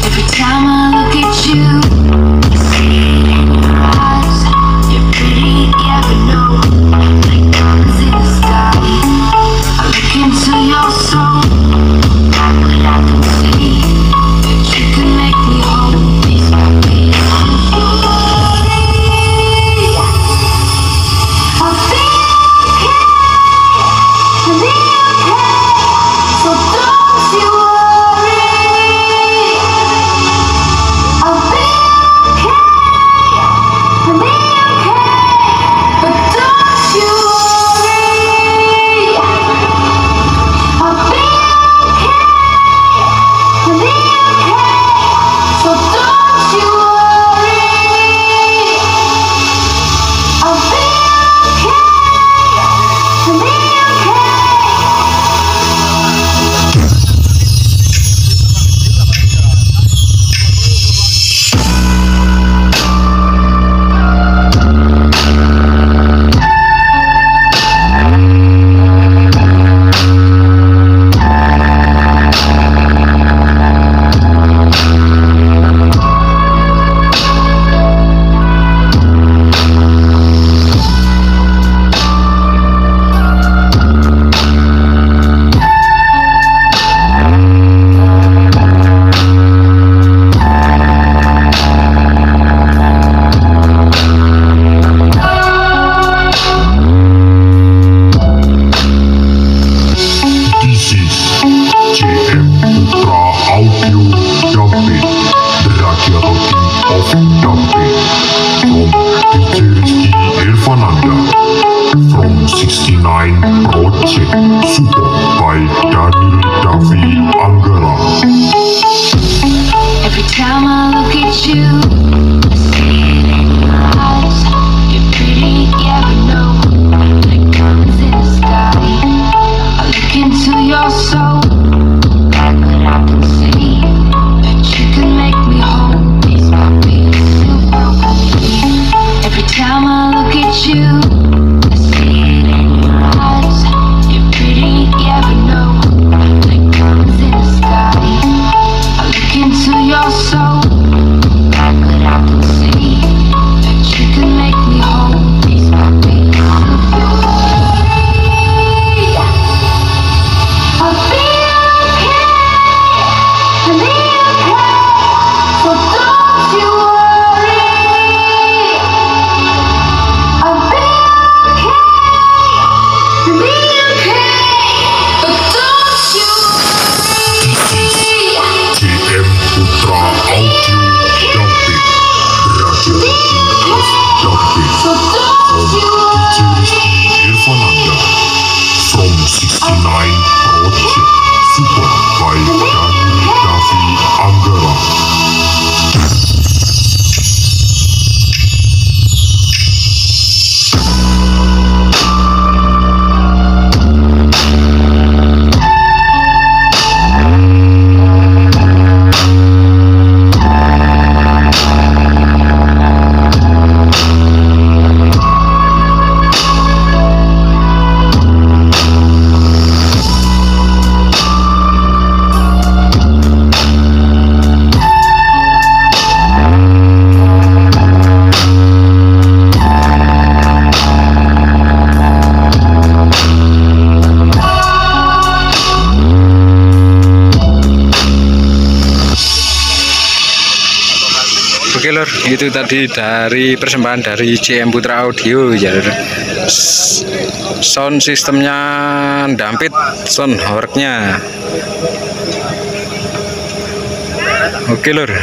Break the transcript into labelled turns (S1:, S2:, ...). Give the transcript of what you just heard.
S1: Every time I look at you, I see it in your eyes. Cek support by Daniel Davi Anggara.
S2: Every time I look at you, I see it in your eyes. You're pretty, yeah, but no, like diamonds in the sky. I look into your soul, like what I can see. That you can make me whole, is my biggest silver. Every time I look at you, I see it in your eyes. You're pretty, yeah, but no, like diamonds in the sky. I look into your soul, like what I can see. That you can make me whole, is my biggest silver. I'll be okay, I'll be okay, so don't you worry. I'll be okay, I'll be okay, but don't you worry.
S1: JM Putra Audio Cek berada di F Damping
S2: So don't you
S1: DJ Rizky Riswanda from 69 Project support by Daniel Davi Anggara.
S3: Oke lor, itu tadi dari persembahan dari JM Putra Audio ya. Sound sistemnya dampit, sound Horegnya. Oke lor.